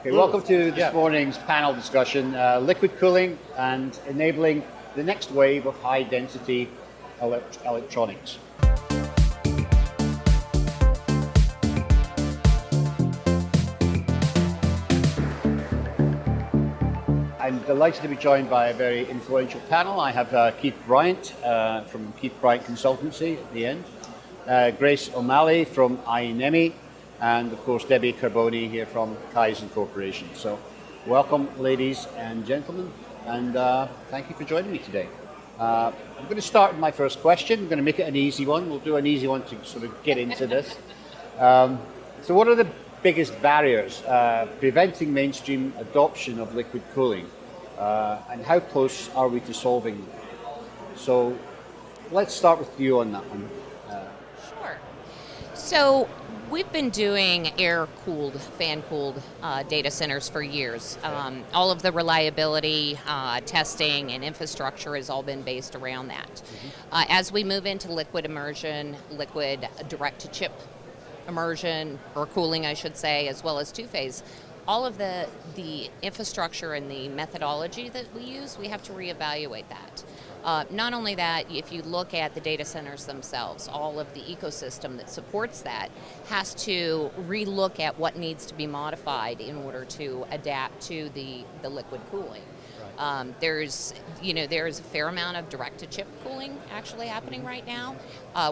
Okay, welcome to this morning's panel discussion, liquid cooling and enabling the next wave of high density electronics. I'm delighted to be joined by a very influential panel. I have Keith Bryant from Keith Bryant Consultancy at the end, Grace O'Malley from iNEMI, and of course Debbie Carboni here from KYZEN Corporation. So welcome ladies and gentlemen, and thank you for joining me today. I'm going to start with my first question. I'm going to make it an easy one. We'll do an easy one to sort of get into this. So what are the biggest barriers preventing mainstream adoption of liquid cooling, and how close are we to solving them? So let's start with you on that one. Sure. So we've been doing air-cooled, fan-cooled data centers for years. All of the reliability, testing, and infrastructure has all been based around that. As we move into liquid immersion, liquid direct-to-chip immersion, or cooling I should say, as well as two-phase, all of the infrastructure and the methodology that we use, we have to reevaluate that. Not only that, if you look at the data centers themselves, all of the ecosystem that supports that has to relook at what needs to be modified in order to adapt to the liquid cooling. There's a fair amount of direct-to-chip cooling actually happening right now.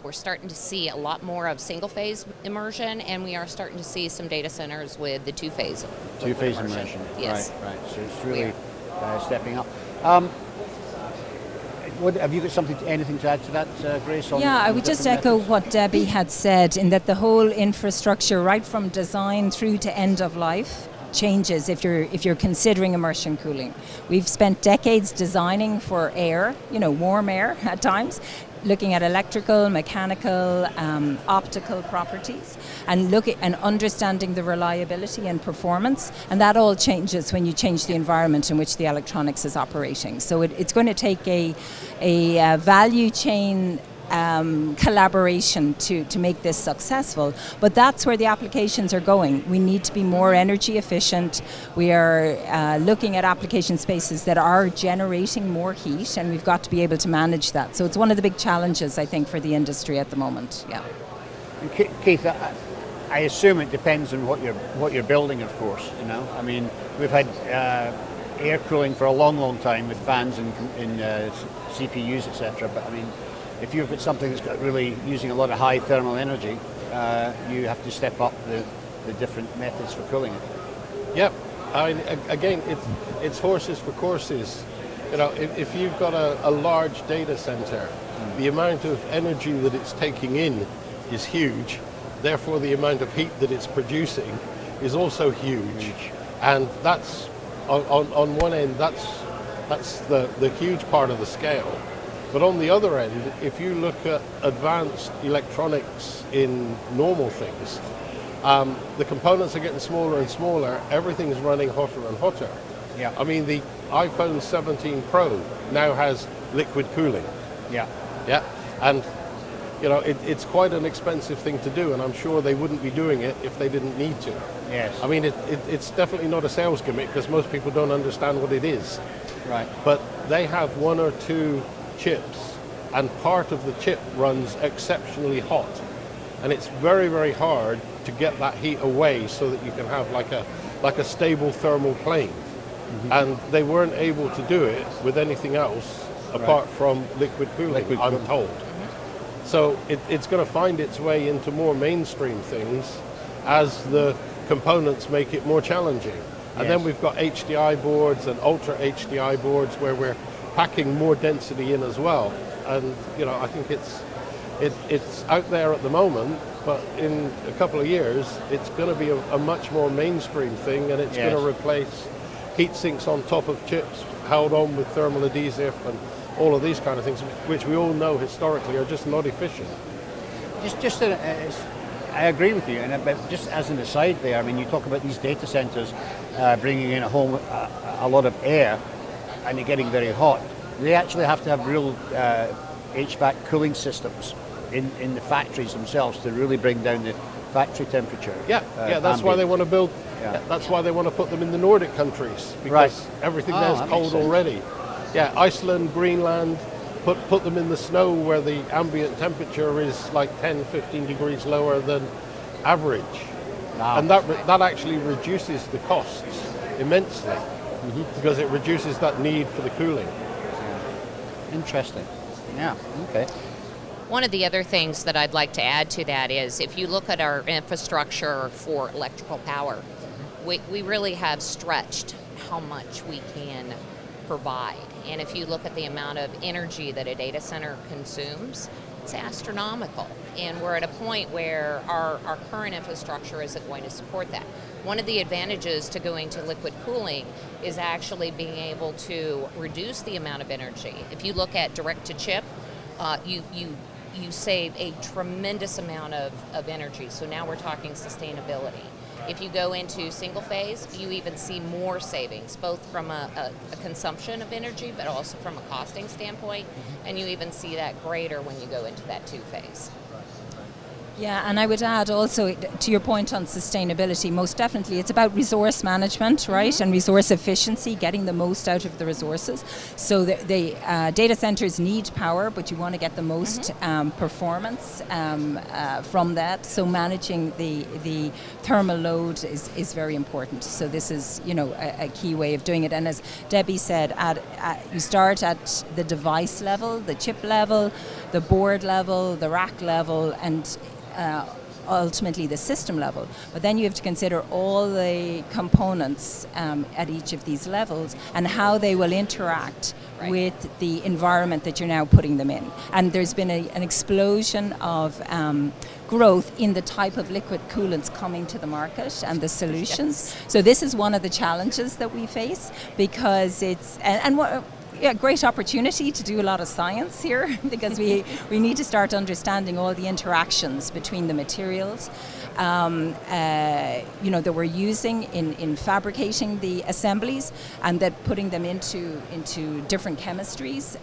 We're starting to see a lot more of single-phase immersion, and we are starting to see some data centers with the two-phase. Two-phase immersion. Yes. Right. So it's really stepping up. Have you got anything to add to that, Grace? I would just echo what Debbie had said, in that the whole infrastructure, right from design through to end of life, changes if you're considering immersion cooling. We've spent decades designing for air, warm air at times, looking at electrical, mechanical, optical properties, and understanding the reliability and performance, and that all changes when you change the environment in which the electronics is operating. So it's going to take a value chain collaboration to make this successful, but that's where the applications are going. We need to be more energy efficient. We are looking at application spaces that are generating more heat, and we've got to be able to manage that. So it's one of the big challenges, I think, for the industry at the moment. Yeah. Keith, I assume it depends on what you're building, of course. I mean, we've had air cooling for a long time with fans in CPUs, etc. But I mean, if you've got something that's got really using a lot of high thermal energy, you have to step up the different methods for cooling it. Yep. Again, it's horses for courses. If you've got a large data center, the amount of energy that it's taking in is huge. Therefore, the amount of heat that it's producing is also huge. And that's on one end. That's the huge part of the scale. But on the other end, if you look at advanced electronics in normal things, the components are getting smaller and smaller. Everything's running hotter and hotter. Yeah. I mean, the iPhone 17 Pro now has liquid cooling. Yeah. Yeah. And, it's quite an expensive thing to do, and I'm sure they wouldn't be doing it if they didn't need to. Yes. I mean, it's definitely not a sales gimmick, because most people don't understand what it is. Right. But they have one or two chips, and part of the chip runs exceptionally hot, and it's very, very hard to get that heat away so that you can have like a stable thermal plane. And they weren't able to do it with anything else apart from liquid cooling, I'm told. So it's going to find its way into more mainstream things as the components make it more challenging. And then we've got HDI boards and ultra HDI boards where we're packing more density in as well. And I think it's out there at the moment, but in a couple of years it's going to be a much more mainstream thing, and it's going to replace heat sinks on top of chips held on with thermal adhesive and all of these kind of things, which we all know historically are just not efficient. I agree with you, but just as an aside there, I mean, you talk about these data centers bringing in a lot of air, and they're getting very hot. They actually have to have real HVAC cooling systems in the factories themselves to really bring down factory temperature. Yeah, that's why they want to build. Yeah. That's why they want to put them in the Nordic countries, because everything Oh, there's that cold makes sense. already. Yeah, Iceland, Greenland, put them in the snow where the ambient temperature is like 10, 15 degrees lower than average. Wow. And that actually reduces the costs immensely, because it reduces that need for the cooling. Interesting. Yeah, okay. One of the other things that I'd like to add to that is if you look at our infrastructure for electrical power, we really have stretched how much we can provide. And if you look at the amount of energy that a data center consumes, it's astronomical. And we're at a point where our current infrastructure isn't going to support that. One of the advantages to going to liquid cooling is actually being able to reduce the amount of energy. If you look at direct to chip, you save a tremendous amount of energy. So now we're talking sustainability. If you go into single phase, you even see more savings, both from a consumption of energy, but also from a costing standpoint. And you even see that greater when you go into that two phase. Yeah, and I would add also to your point on sustainability, most definitely it's about resource management, right? And resource efficiency, getting the most out of the resources. So the data centers need power, but you want to get the most performance from that. So managing the thermal load is very important. So this is, a key way of doing it. And as Debbie said, you start at the device level, the chip level, the board level, the rack level, and ultimately the system level. But then you have to consider all the components at each of these levels and how they will interact with the environment that you're now putting them in. And there's been an explosion of growth in the type of liquid coolants coming to the market and the solutions. So this is one of the challenges that we face, because it's great opportunity to do a lot of science here, because we need to start understanding all the interactions between the materials that we're using in fabricating the assemblies, and then putting them into different chemistries,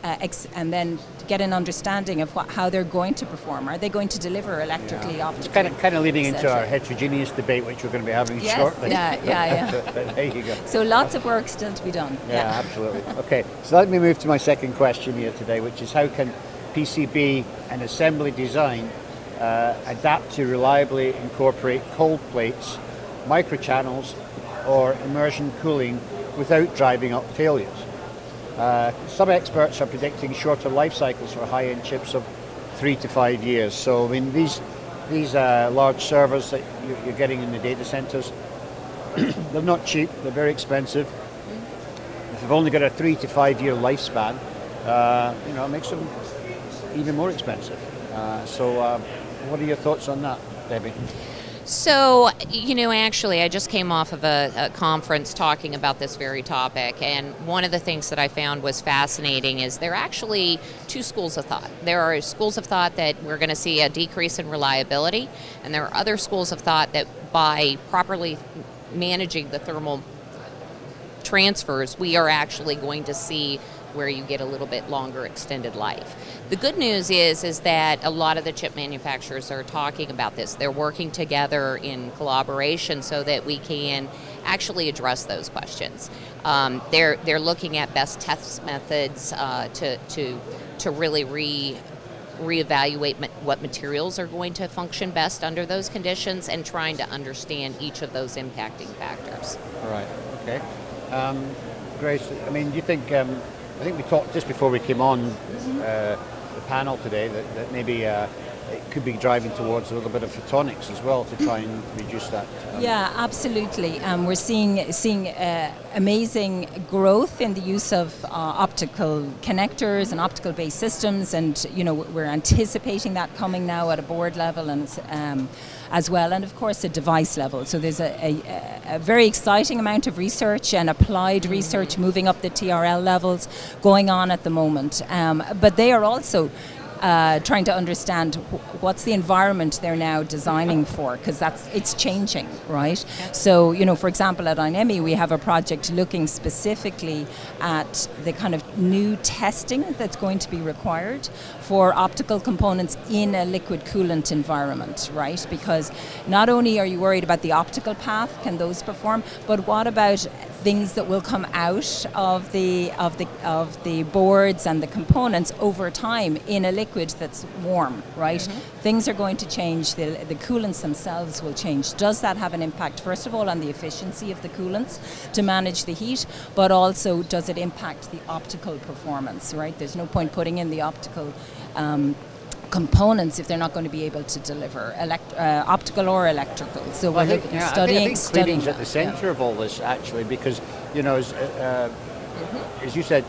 and then get an understanding of how they're going to perform. Are they going to deliver electrically, optically? It's kind of leading into our heterogeneous debate, which we're going to be having shortly. Yeah. There you go. So lots of work still to be done. Yeah, absolutely. Okay, so let me move to my second question here today, which is how can PCB and assembly design adapt to reliably incorporate cold plates, microchannels, or immersion cooling without driving up failures? Some experts are predicting shorter life cycles for high-end chips of 3 to 5 years. So, I mean, these large servers that you're getting in the data centers, they're not cheap, they're very expensive. If you've only got a 3 to 5 year lifespan, it makes them even more expensive. So what are your thoughts on that, Debbie? So, actually, I just came off of a conference talking about this very topic, and one of the things that I found was fascinating is there are actually two schools of thought. There are schools of thought that we're going to see a decrease in reliability, and there are other schools of thought that by properly managing the thermal transfers, we are actually going to see where you get a little bit longer extended life. The good news is that a lot of the chip manufacturers are talking about this. They're working together in collaboration so that we can actually address those questions. They're looking at best test methods to really reevaluate what materials are going to function best under those conditions, and trying to understand each of those impacting factors. All right. Okay. Grace, I mean, do you think? I think we talked just before we came on the panel today that maybe it could be driving towards a little bit of photonics as well to try and reduce that. Yeah, absolutely. We're seeing amazing growth in the use of optical connectors and optical-based systems, and we're anticipating that coming now at a board level and as well, and of course at device level. So there's a very exciting amount of research and applied research moving up the TRL levels going on at the moment. But they are also trying to understand what's the environment they're now designing for, because it's changing, right? So, for example, at iNEMI, we have a project looking specifically at the kind of new testing that's going to be required for optical components in a liquid coolant environment, right? Because not only are you worried about the optical path, can those perform, but what about things that will come out of the boards and the components over time in a liquid that's warm, right? Things are going to change, the coolants themselves will change. Does that have an impact, first of all, on the efficiency of the coolants to manage the heat, but also does it impact the optical performance, right? There's no point putting in the optical components if they're not going to be able to deliver optical or electrical. So we're looking at studying cleaning's at the centre of all this, actually, because as you said,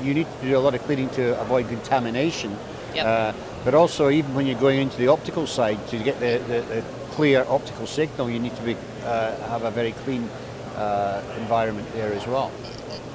you need to do a lot of cleaning to avoid contamination. But also, even when you're going into the optical side, to get the clear optical signal, you need to have a very clean environment there as well.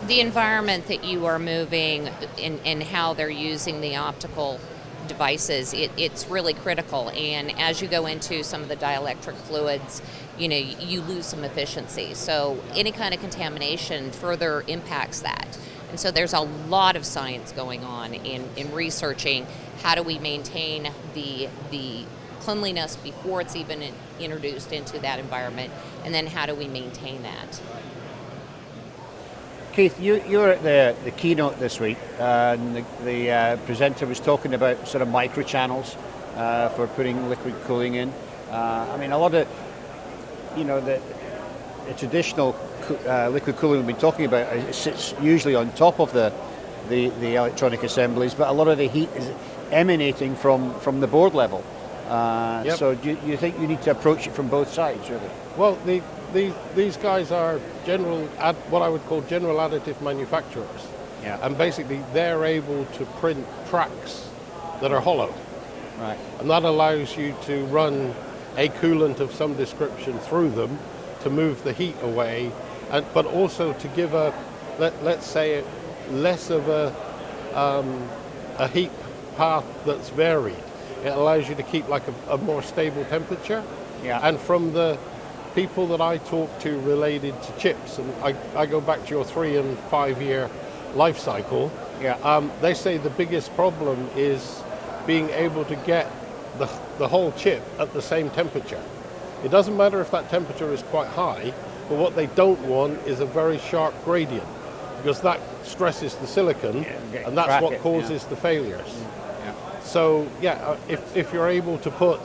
The environment that you are moving and how they're using the optical devices, it's really critical. And as you go into some of the dielectric fluids, you lose some efficiency. So any kind of contamination further impacts that. And so there's a lot of science going on in researching how do we maintain the cleanliness before it's even introduced into that environment, and then how do we maintain that. Keith, you're at the keynote this week, and the presenter was talking about sort of microchannels for putting liquid cooling in. I mean, a lot of, the traditional liquid cooling we've been talking about, it sits usually on top of the electronic assemblies, but a lot of the heat is emanating from the board level. So do you think you need to approach it from both sides, really? Well, these guys are what I would call general additive manufacturers. And basically they're able to print tracks that are hollow. Right. And that allows you to run a coolant of some description through them to move the heat away, but also to give let's say, less of a heat path that's varied. It allows you to keep like a more stable temperature. And from the people that I talk to related to chips, and I go back to your 3 and 5 year life cycle, they say the biggest problem is being able to get the whole chip at the same temperature. It doesn't matter if that temperature is quite high, but what they don't want is a very sharp gradient, because that stresses the silicon, and that's what causes the failures. So if you're able to put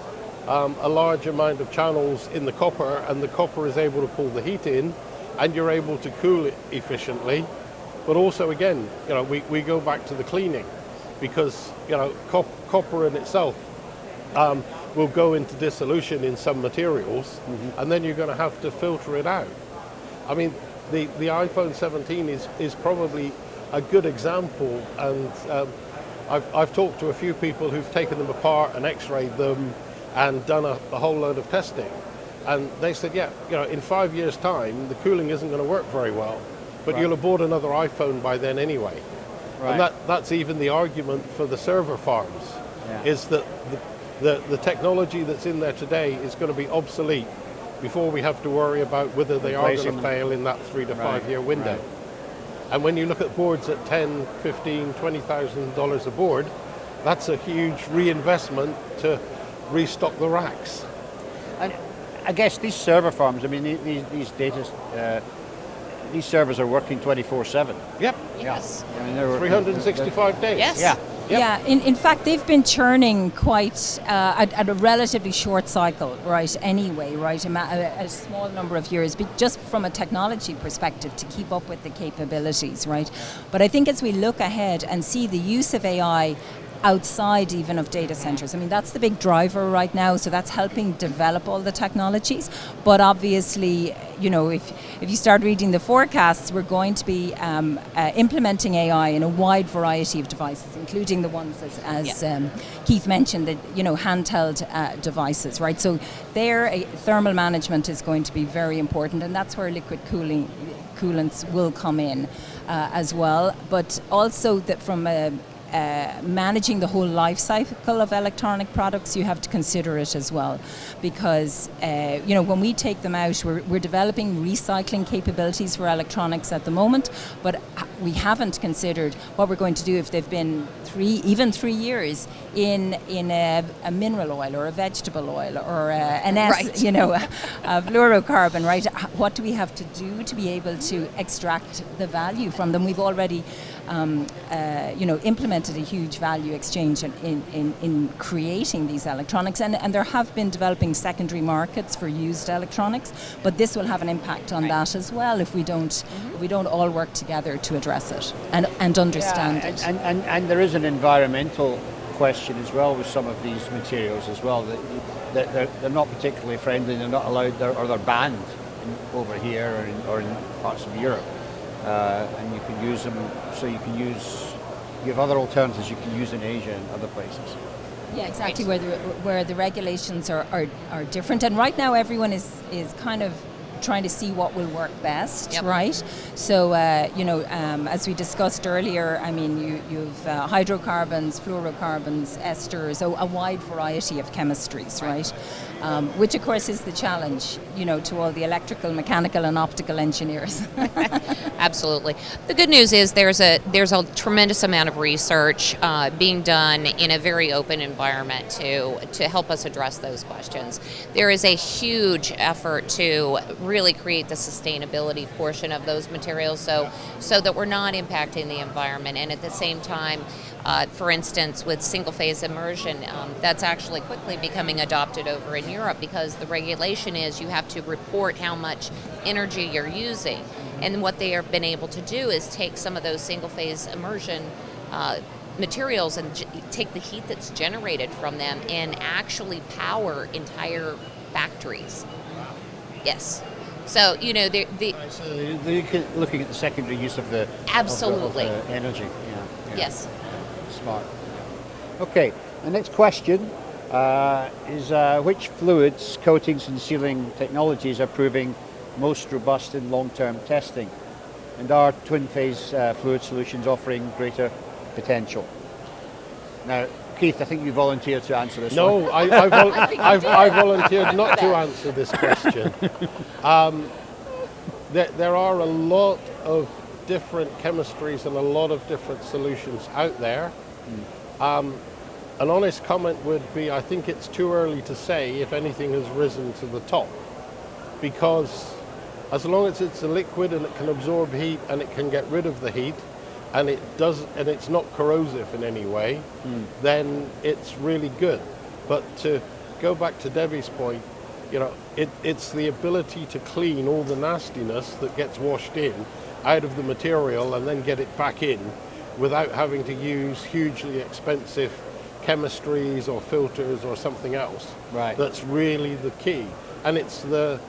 a large amount of channels in the copper, and the copper is able to pull the heat in, and you're able to cool it efficiently, but also again, we go back to the cleaning, because copper in itself will go into dissolution in some materials, and then you're going to have to filter it out. I mean, the iPhone 17 is probably a good example, and I've talked to a few people who've taken them apart and x-rayed them and done a whole load of testing. And they said, in 5 years' time, the cooling isn't going to work very well, but you'll have bought another iPhone by then anyway. And that's even the argument for the server farms, is that the technology that's in there today is going to be obsolete before we have to worry about whether they are going to fail in that 3 to 5 year window. And when you look at boards at $10,000, $15,000, $20,000 a board, that's a huge reinvestment to restock the racks. And I guess these server farms, I mean, these servers are working 24/7. Yep. Yes. I mean, 365 days. Yes. In fact, they've been churning quite at a relatively short cycle, right, anyway, right, a small number of years, but just from a technology perspective to keep up with the capabilities, right? But I think as we look ahead and see the use of AI outside even of data centers. I mean, that's the big driver right now, so that's helping develop all the technologies. But obviously, if you start reading the forecasts, we're going to be implementing AI in a wide variety of devices, including the ones, as Keith mentioned, that handheld devices, right? So thermal management is going to be very important, and that's where liquid coolants will come in as well. But also that from a managing the whole life cycle of electronic products, you have to consider it as well, because when we take them out, we're developing recycling capabilities for electronics at the moment, but we haven't considered what we're going to do if they've been 3 years in a mineral oil or a vegetable oil or an Right. a fluorocarbon, right? What do we have to do to be able to extract the value from them? We've already implemented a huge value exchange in creating these electronics, and there have been developing secondary markets for used electronics, but this will have an impact on that as well if we don't all work together to address it and understand it. And there is an environmental question as well with some of these materials as well, that they're not particularly friendly, they're not allowed, or they're banned over here or in parts of Europe. And you can use them, so you have other alternatives you can use in Asia and other places. Yeah, exactly, where the regulations are different. And right now everyone is kind of trying to see what will work best, Yep. right? So, as we discussed earlier, I mean, you've hydrocarbons, fluorocarbons, esters, so a wide variety of chemistries, right? Which, of course, is the challenge, to all the electrical, mechanical, and optical engineers. Absolutely. The good news is there's a tremendous amount of research being done in a very open environment to help us address those questions. There is a huge effort to really create the sustainability portion of those materials so that we're not impacting the environment, and at the same time, for instance, with single-phase immersion, that's actually quickly becoming adopted over in Europe because the regulation is you have to report how much energy you're using. And what they have been able to do is take some of those single-phase immersion materials and take the heat that's generated from them and actually power entire factories. Yes. So, So they're looking at the secondary use of the Absolutely. of the energy. Yeah. Yes. Smart. Okay, the next question is which fluids, coatings and sealing technologies are proving most robust in long-term testing? And are twin-phase fluid solutions offering greater potential? Now, Keith, I think you volunteered to answer this one. No, I volunteered not to answer this question. There are a lot of different chemistries and a lot of different solutions out there. An honest comment would be, I think it's too early to say if anything has risen to the top, because as long as it's a liquid and it can absorb heat and it can get rid of the heat, and it's not corrosive in any way, then it's really good. But to go back to Debbie's point, it's the ability to clean all the nastiness that gets washed in out of the material and then get it back in without having to use hugely expensive chemistries or filters or something else. Right. That's really the key. And it's the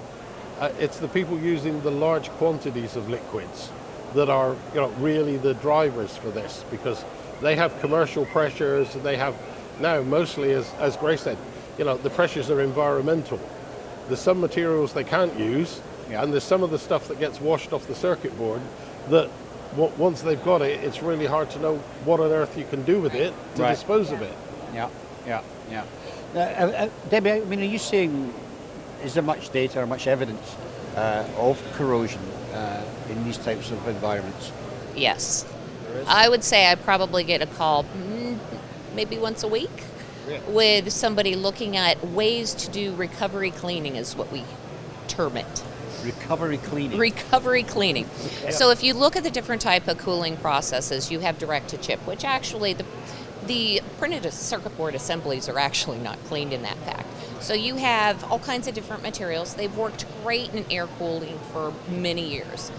people using the large quantities of liquids that are really the drivers for this, because they have commercial pressures. They have now mostly, as Grace said, the pressures are environmental. There's some materials they can't use, and there's some of the stuff that gets washed off the circuit board that once they've got it, it's really hard to know what on earth you can do with it to dispose of it. Yeah. Debbie, I mean, are you seeing, is there much data or much evidence of corrosion in these types of environments? Yes. I would say I probably get a call maybe once a week with somebody looking at ways to do recovery cleaning, is what we term it. Recovery cleaning. Recovery cleaning. Okay. So if you look at the different type of cooling processes, you have direct-to-chip, which actually the printed circuit board assemblies are actually not cleaned in that fact. So you have all kinds of different materials. They've worked great in air cooling for many years.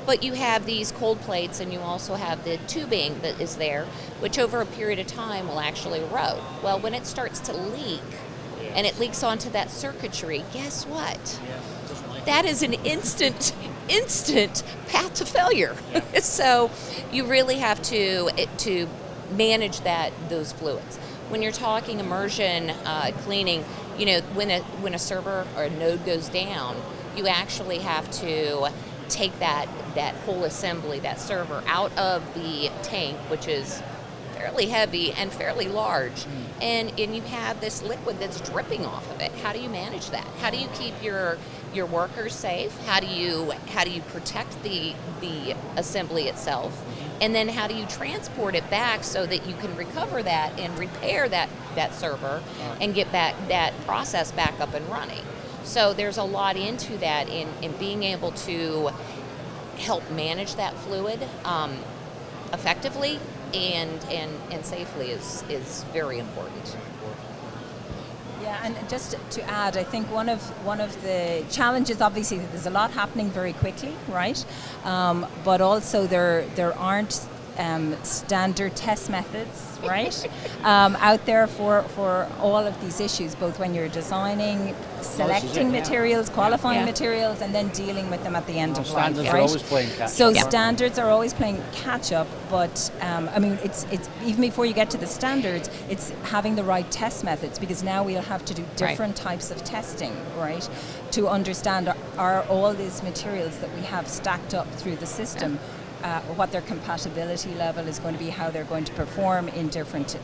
But you have these cold plates, and you also have the tubing that is there, which over a period of time will actually erode. Well, when it starts to leak, and it leaks onto that circuitry, guess what? That is an instant path to failure. So you really have to manage those fluids. When you're talking immersion cleaning, when a server or a node goes down, you actually have to take that whole assembly, that server, out of the tank, which is fairly heavy and fairly large, and you have this liquid that's dripping off of it. How do you manage that? How do you keep your workers safe? How do you protect the assembly itself? And then how do you transport it back so that you can recover that and repair that server and get back that process back up and running? So there's a lot into that in being able to help manage that fluid effectively and safely is very important. Yeah, and just to add, I think one of the challenges, obviously, there's a lot happening very quickly, right? But also there aren't standard test methods, right, out there for all of these issues, both when you're designing, selecting materials, qualifying materials, and then dealing with them at the end of life, standards right? are always playing catch up. So standards are always playing catch up, but I mean, it's even before you get to the standards, it's having the right test methods, because now we'll have to do different types of testing, right, to understand are all these materials that we have stacked up through the system, what their compatibility level is going to be, how they're going to perform in different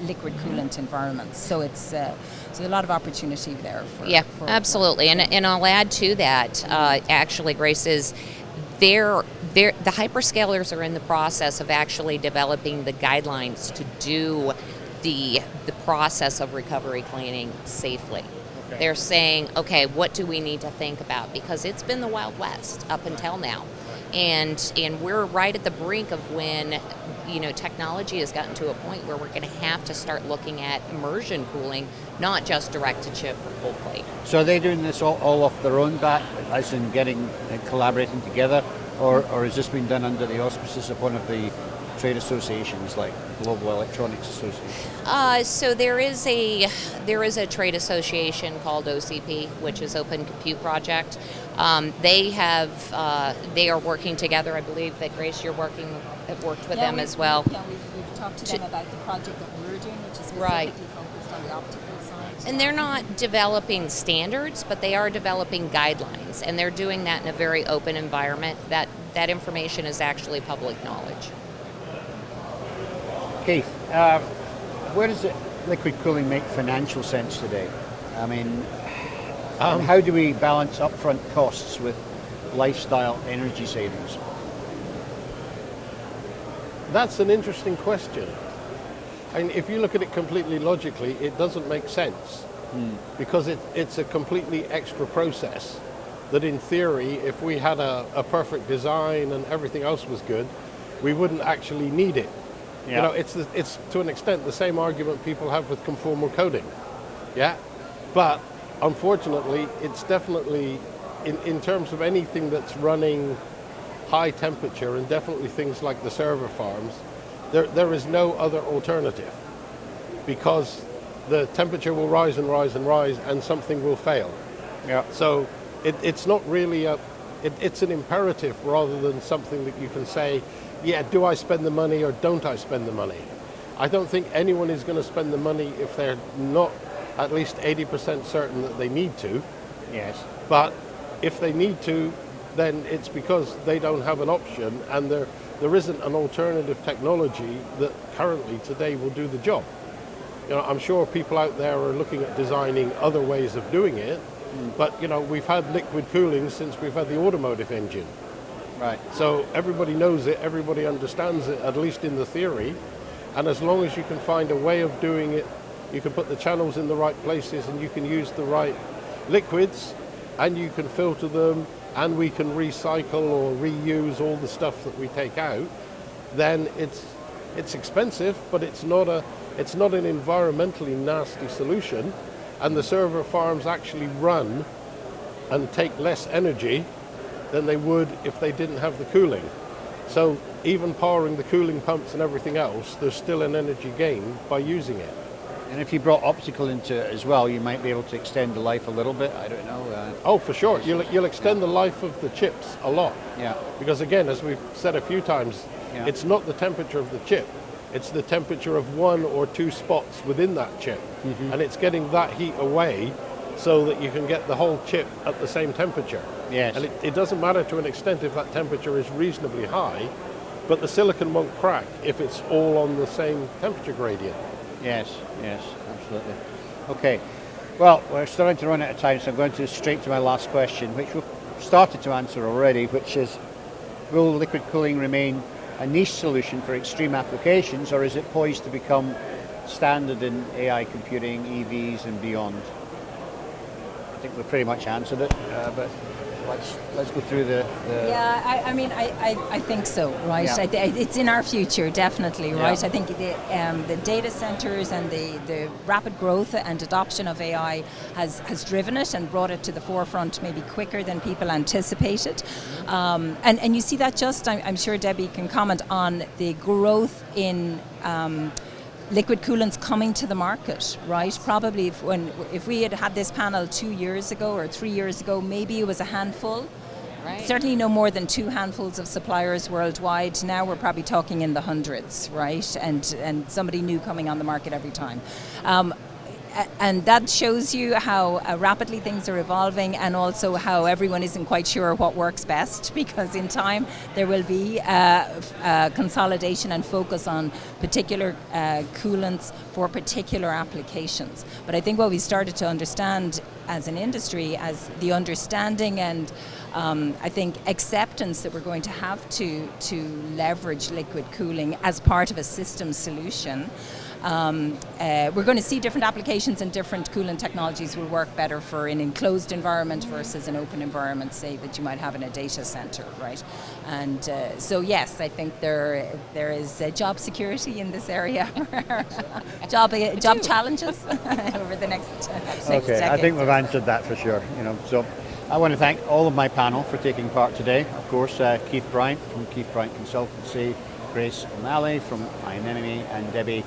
liquid coolant environments. So it's a lot of opportunity there. For absolutely. And I'll add to that, actually, Grace, is the hyperscalers are in the process of actually developing the guidelines to do the process of recovery cleaning safely. Okay. They're saying, okay, what do we need to think about? Because it's been the Wild West up until now. And we're right at the brink of when, technology has gotten to a point where we're going to have to start looking at immersion cooling, not just direct to chip or cold plate. So are they doing this all off their own back, as in collaborating together, or has this been done under the auspices of one of the trade associations like Global Electronics Association? So there is a trade association called OCP, which is Open Compute Project. They are working together. I believe that Grace, have worked with them as well. Yeah, we've talked to them about the project that we're doing, which is specifically focused on the optical side. And they're not developing standards, but they are developing guidelines, and they're doing that in a very open environment. That information is actually public knowledge. Keith, where does liquid cooling make financial sense today? I mean, how do we balance upfront costs with lifestyle energy savings? That's an interesting question. And if you look at it completely logically, it doesn't make sense because it's a completely extra process that in theory, if we had a perfect design and everything else was good, we wouldn't actually need it. Yeah. It's to an extent the same argument people have with conformal coding. Yeah. But unfortunately, it's definitely, in terms of anything that's running high temperature, and definitely things like the server farms, there is no other alternative, because the temperature will rise and rise and rise and something will fail. Yeah. So it's not really it's an imperative rather than something that you can say, yeah, do I spend the money or don't I spend the money? I don't think anyone is going to spend the money if they're not at least 80% certain that they need to. Yes. But if they need to, then it's because they don't have an option, and there isn't an alternative technology that currently today will do the job. I'm sure people out there are looking at designing other ways of doing it, but we've had liquid cooling since we've had the automotive engine. Right. So everybody knows it, everybody understands it, at least in the theory, and as long as you can find a way of doing it, you can put the channels in the right places and you can use the right liquids and you can filter them and we can recycle or reuse all the stuff that we take out, then it's expensive, but it's not an environmentally nasty solution, and the server farms actually run and take less energy than they would if they didn't have the cooling. So even powering the cooling pumps and everything else, there's still an energy gain by using it. And if you brought optical into it as well, you might be able to extend the life a little bit. I don't know. Oh, for sure. You'll extend the life of the chips a lot. Yeah. Because again, as we've said a few times, it's not the temperature of the chip. It's the temperature of one or two spots within that chip. Mm-hmm. And it's getting that heat away so that you can get the whole chip at the same temperature. Yes. And it doesn't matter to an extent if that temperature is reasonably high, but the silicon won't crack if it's all on the same temperature gradient. Yes, yes, absolutely. Okay, well, we're starting to run out of time, so I'm going to straight to my last question, which we've started to answer already, which is, will liquid cooling remain a niche solution for extreme applications, or is it poised to become standard in AI computing, EVs and beyond? I think we've pretty much answered it, but let's go through the Yeah, I think so, right? Yeah. It's in our future, definitely, right? Yeah. I think the data centers and the rapid growth and adoption of AI has driven it and brought it to the forefront maybe quicker than people anticipated. And you see that just, I'm sure Debbie can comment on the growth in liquid coolants coming to the market, right? Probably if we had had this panel 2 years ago or 3 years ago, maybe it was a handful. Right. Certainly no more than 2 handfuls of suppliers worldwide. Now we're probably talking in the hundreds, right? And somebody new coming on the market every time. And that shows you how rapidly things are evolving, and also how everyone isn't quite sure what works best, because in time there will be consolidation and focus on particular coolants for particular applications. But I think what we started to understand as an industry, as the understanding and I think acceptance that we're going to have to leverage liquid cooling as part of a system solution. We're going to see different applications and different coolant technologies will work better for an enclosed environment versus an open environment, say, that you might have in a data center, right? And so yes, I think there is job security in this area, job challenges over the next 6 Okay, decades. I think we've answered that for sure. So I want to thank all of my panel for taking part today. Of course, Keith Bryant from Keith Bryant Consultancy, Grace O'Malley from iNEMI, and Debbie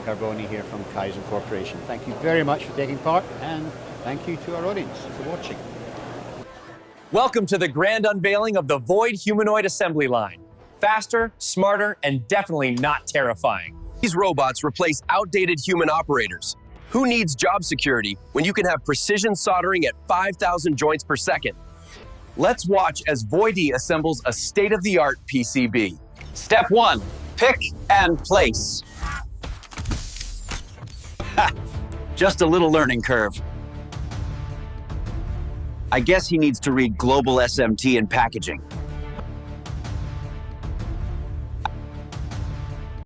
Carboni here from KYZEN Corporation. Thank you very much for taking part, and thank you to our audience for watching. Welcome to the grand unveiling of the Void humanoid assembly line. Faster, smarter, and definitely not terrifying. These robots replace outdated human operators. Who needs job security when you can have precision soldering at 5,000 joints per second? Let's watch as Voidy assembles a state-of-the-art PCB. Step 1, pick and place. Just a little learning curve. I guess he needs to read global SMT and packaging.